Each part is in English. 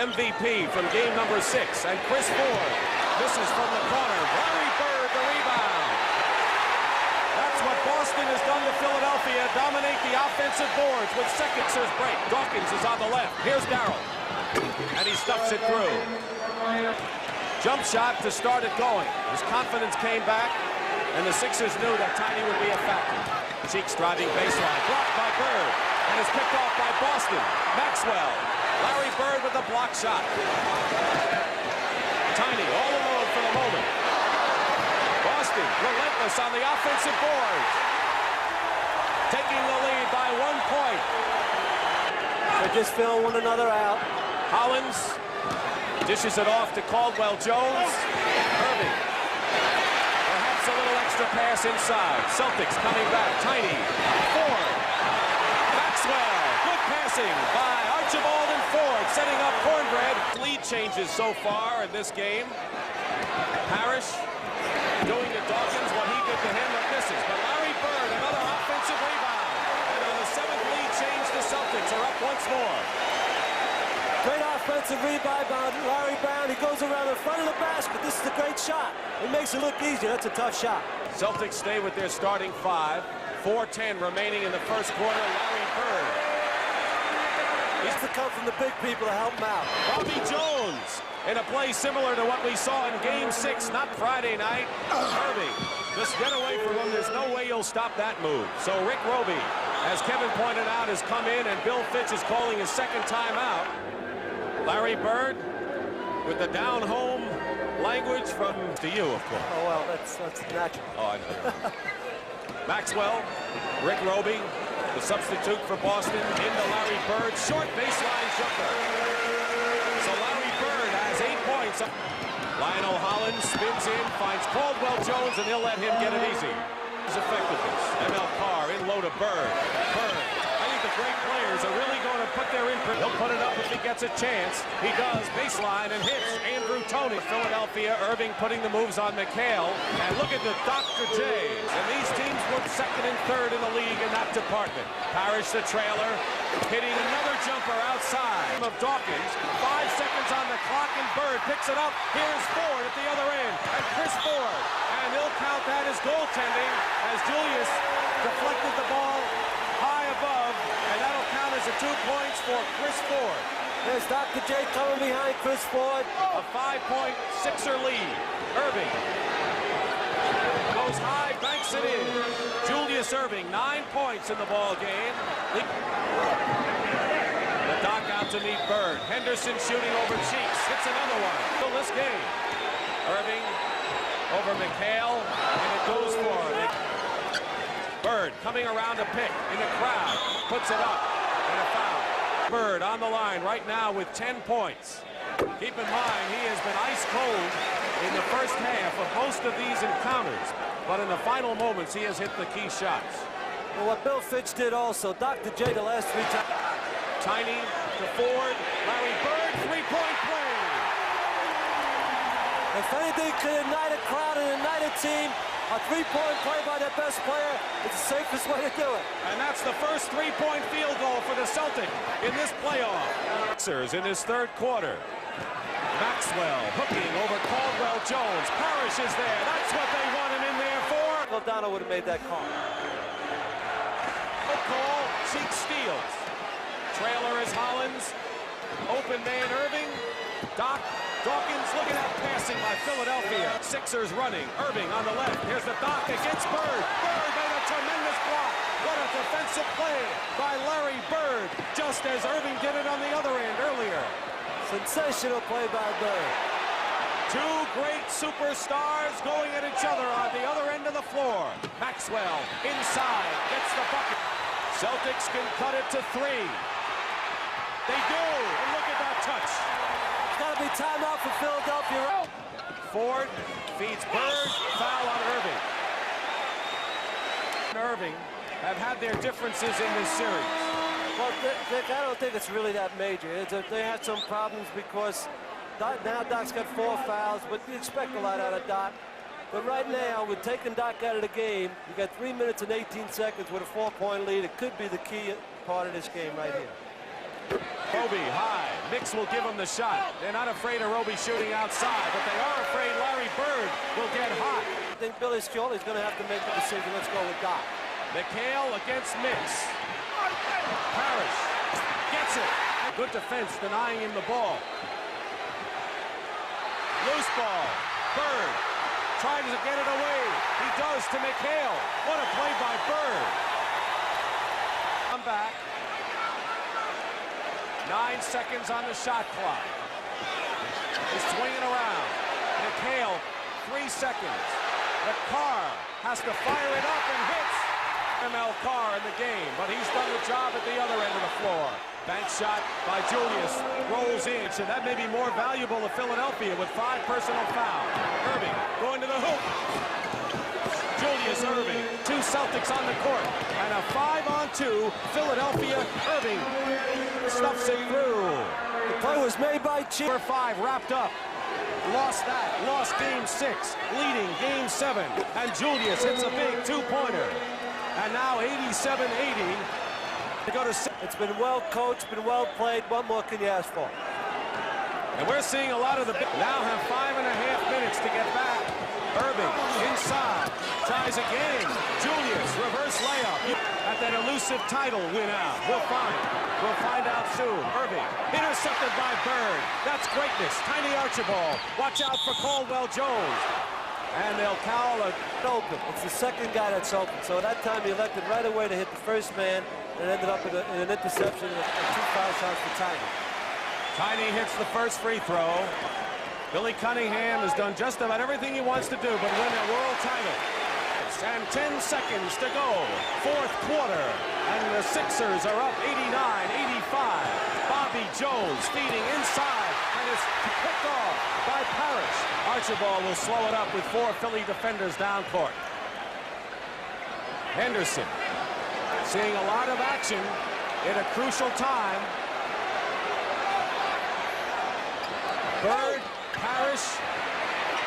MVP from game number 6. And Chris Ford misses from the corner. Larry Bird, the rebound. That's what Boston has done to Philadelphia. Dominate the offensive boards with seconds break. Dawkins is on the left. Here's Darrell. And he stuffs it through. Jump shot to start it going. His confidence came back, and the Sixers knew that Tiny would be a factor. Cheeks driving baseline. Blocked by Bird. And is picked off by Boston. Maxwell. Larry Bird with a block shot. Tiny all alone for the moment. Boston relentless on the offensive boards. Taking the lead by 1 point. They just fill one another out. Hollins dishes it off to Caldwell Jones. Irving. Perhaps a little extra pass inside. Celtics coming back. Tiny. Ford. Maxwell. Good passing by Archibald and Ford. Setting up Cornbread. Lead changes so far in this game. Parrish doing to Dawkins what he did to him that misses. But Larry Bird, another offensive rebound. And on the 7th lead change, the Celtics are up once more. Great offensive rebound by Larry Brown. He goes around in front of the basket. This is a great shot. It makes it look easy. That's a tough shot. Celtics stay with their starting 5. 4:10 remaining in the first quarter. Larry Bird. He's to come from the big people to help him out. Bobby Jones in a play similar to what we saw in Game 6, not Friday night. Irving, just get away from him. There's no way you'll stop that move. So Rick Roby, as Kevin pointed out, has come in, and Bill Fitch is calling his second timeout. Larry Bird with the down-home language from to you, of course. Oh, well, that's natural. Oh, I know. Maxwell, Rick Roby, the substitute for Boston, into Larry Bird. Short baseline jumper. So Larry Bird has 8 points. Lionel Hollins spins in, finds Caldwell Jones, and he'll let him get it easy. His effectiveness. ML Carr in low to Bird. Bird. I think the great players are really going to put their input. He'll put it up if he gets a chance. He does. Baseline and hits. Andrew Toney. Philadelphia. Irving putting the moves on McHale. And look at the Dr. J's. And these teams were 2nd and 3rd in the league in that department. Parrish, the trailer, hitting another jumper outside of Dawkins. 5 seconds on the clock, and Bird picks it up. Here's Ford at the other end. And Chris Ford. And he'll count that as goaltending as Julius deflected the ball high above, and that'll count as a 2 points for Chris Ford. There's Dr. J coming behind Chris Ford. A 5-point Sixer lead. Irving goes high, banks it in. Julius Irving, 9 points in the ball game. The Doc out to meet Bird. Henderson shooting over Cheeks. Hits another one. So this game. Irving over McHale, and it goes for it. Bird coming around to pick in the crowd. Puts it up, and a foul. Bird on the line right now with 10 points. Keep in mind, he has been ice cold in the first half of most of these encounters. But in the final moments, he has hit the key shots. Well, what Bill Fitch did also, Dr. J the last 3 times. Tiny to Ford. Larry Bird, 3-point play. If anything could ignite a crowd and ignite a team, a 3-point play by their best player is the safest way to do it. And that's the first 3-point field goal for the Celtics in this playoff. Sixers in his 3rd quarter. Maxwell hooking over Caldwell Jones. Parrish is there. That's what they want him in there for. O'Donnell would have made that call. Good call. Cheek steals. Trailer is Hollins. Open man Irving. Dawkins looking at passing by Philadelphia. Sixers running. Irving on the left. Here's the Doc against Bird. Bird made a tremendous block. What a defensive play by Larry Bird, just as Irving did it on the other end earlier. Sensational play by Bird. 2 great superstars going at each other on the other end of the floor. Maxwell inside gets the bucket. Celtics can cut it to 3. They do, and look at that touch. It's got to be timeout for Philadelphia. Ford feeds Bird, foul on Irving. Irving have had their differences in this series. Well, Dick, I don't think it's really that major. They had some problems because now Doc's got 4 fouls, but you expect a lot out of Doc. But right now, with taking Doc out of the game, you got 3 minutes and 18 seconds with a 4-point lead. It could be the key part of this game right here. Roby high. Mix will give him the shot. They're not afraid of Roby shooting outside, but they are afraid Larry Bird will get hot. I think Billy Scioli's going to have to make the decision. Let's go with Doc. McHale against Mix. Parrish gets it. Good defense, denying him the ball. Loose ball. Bird trying to get it away. He does to McHale. What a play by Bird. Come back. 9 seconds on the shot clock. He's swinging around. McHale, 3 seconds. The Carr has to fire it up and hits. ML Carr in the game, but he's done the job at the other end of the floor. Bank shot by Julius, rolls in. So that may be more valuable to Philadelphia with 5 personal fouls. Irving going to the hoop. Julius Irving, 2 Celtics on the court, and a 5-on-2 Philadelphia. Irving stuffs it through. The play was made by Chief. 5 wrapped up. Lost that, lost game 6, leading game 7, and Julius hits a big 2-pointer. And now 87-80 to go to 6. It's been well coached, been well played. What more can you ask for? And we're seeing a lot of the now have 5.5 minutes to get back. Irving inside, tries again. Julius, reverse layup. At that elusive title win out. We'll find out soon. Irving, intercepted by Bird. That's greatness. Tiny Archibald. Watch out for Caldwell Jones. And they'll foul it open. It's the second guy that's open. So at that time, he elected right away to hit the first man and ended up in an interception and 2 foul shots for Tiny. Tiny hits the first free throw. Billy Cunningham has done just about everything he wants to do but win a world title. And 10 seconds to go. 4th quarter. And the Sixers are up 89-85. Bobby Jones feeding inside and is picked off by Parrish. Archibald will slow it up with 4 Philly defenders down court. Henderson seeing a lot of action in a crucial time. Bird, Parrish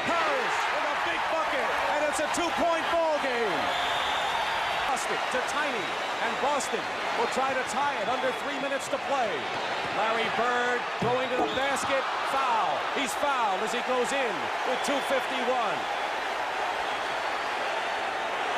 with a big bucket, and it's a 2-point ball game. Boston to Tiny, and Boston will try to tie it under 3 minutes to play. Larry Bird going to the basket, foul. He's fouled as he goes in with 2:51.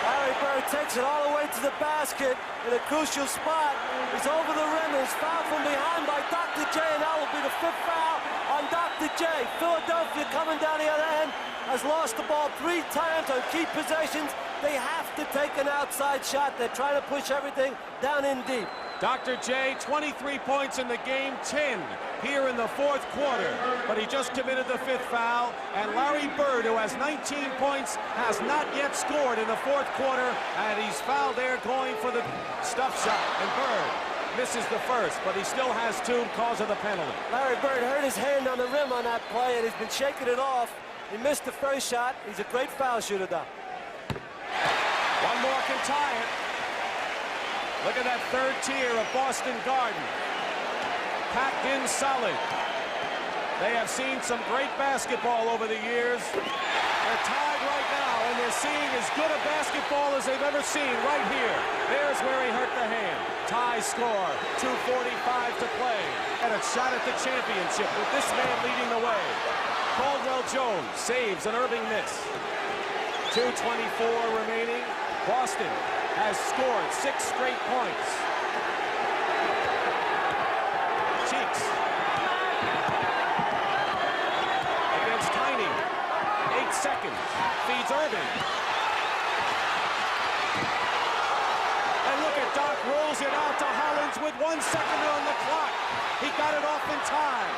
Larry Bird takes it all the way to the basket in a crucial spot. He's over the rim. He's fouled from behind by Dr. J, and that will be the 5th foul on Dr. J. Philadelphia coming down the other end has lost the ball 3 times on key possessions. They have to take an outside shot. They're trying to push everything down in deep. Dr. J, 23 points in the game, 10 here in the 4th quarter. But he just committed the 5th foul. And Larry Bird, who has 19 points, has not yet scored in the 4th quarter. And he's fouled there going for the stuff shot. And Bird misses the first, but he still has 2 because of the penalty. Larry Bird hurt his hand on the rim on that play, and he's been shaking it off. He missed the first shot. He's a great foul shooter, though. One more can tie it. Look at that 3rd tier of Boston Garden. Packed in solid. They have seen some great basketball over the years. They're tied right now, and they're seeing as good a basketball as they've ever seen right here. There's where he hurt the hand. Tie score, 2:45 to play. And a shot at the championship with this man leading the way. Caldwell Jones saves an Irving miss. 2:24 remaining. Boston has scored 6 straight points. Cheeks against Tiny. 8 seconds. Feeds Irving. And look at Doc rolls it out to Hollins with 1 second on the clock. He got it off in time.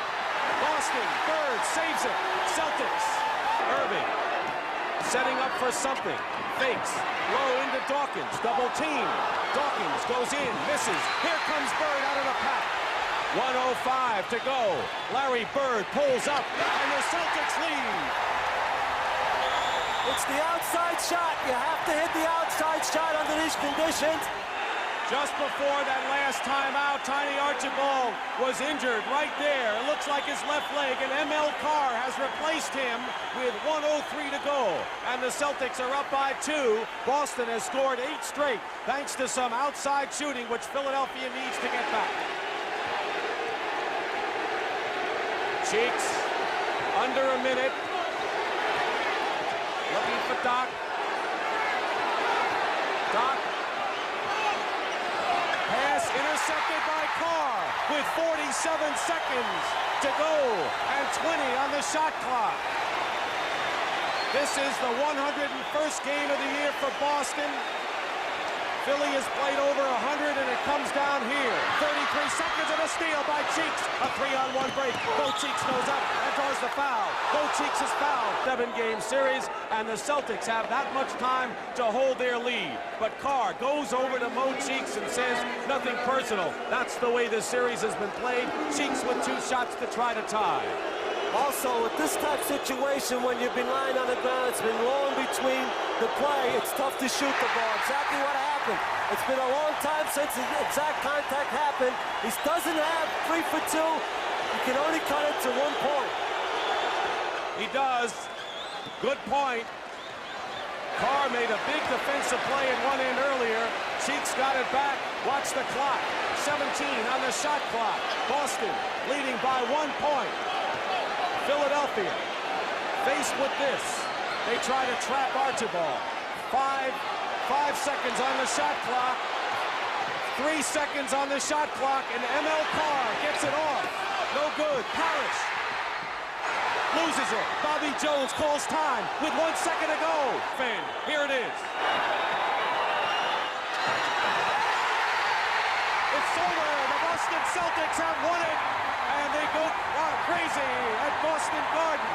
Boston, Bird saves it. Celtics. Irving setting up for something. Fakes. Low into Dawkins. Double team. Dawkins goes in. Misses. Here comes Bird out of the pack. 1:05 to go. Larry Bird pulls up. And the Celtics lead. It's the outside shot. You have to hit the outside shot under these conditions. Just before that last timeout, Tiny Archibald was injured right there. It looks like his left leg, and ML Carr has replaced him with 1:03 to go. And the Celtics are up by 2. Boston has scored 8 straight, thanks to some outside shooting, which Philadelphia needs to get back. Cheeks, under a minute. Looking for Doc. Doc. Pass intercepted by Carr with 47 seconds to go and 20 on the shot clock. This is the 101st game of the year for Boston. Philly has played over 100, and it comes down here. 33 seconds and a steal by Cheeks. A 3-on-1 break. Bo Cheeks goes up and draws the foul. Bo Cheeks is fouled. 7-game series, and the Celtics have that much time to hold their lead. But Carr goes over to Mo Cheeks and says, nothing personal. That's the way this series has been played. Cheeks with 2 shots to try to tie. Also, with this type of situation, when you've been lying on the ground, it's been long between the play, it's tough to shoot the ball. Exactly what happened. It's been a long time since the exact contact happened. He doesn't have 3 for 2. He can only cut it to 1 point. He does. Good point. Carr made a big defensive play in one end earlier. Cheeks got it back. Watch the clock. 17 on the shot clock. Boston leading by 1 point. Philadelphia faced with this. They try to trap Archibald. 5 seconds on the shot clock. 3 seconds on the shot clock, and ML Carr gets it off. No good. Parrish loses it. Bobby Jones calls time with 1 second to go. Fan, here it is. It's over. The Boston Celtics have won it, and they go crazy at Boston Garden.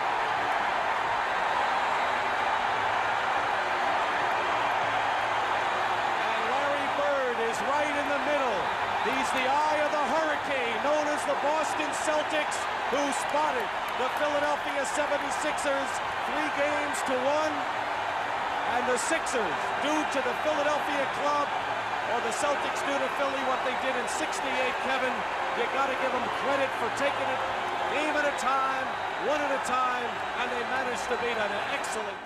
And Larry Bird is right in the middle. He's the eye of the hurricane, known as the Boston Celtics, who spotted the Philadelphia 76ers 3 games to 1. And the Sixers, due to the Philadelphia club, or the Celtics do to Philly what they did in '68, Kevin. You got to give them credit for taking it game at a time, 1 at a time, and they managed to beat an excellent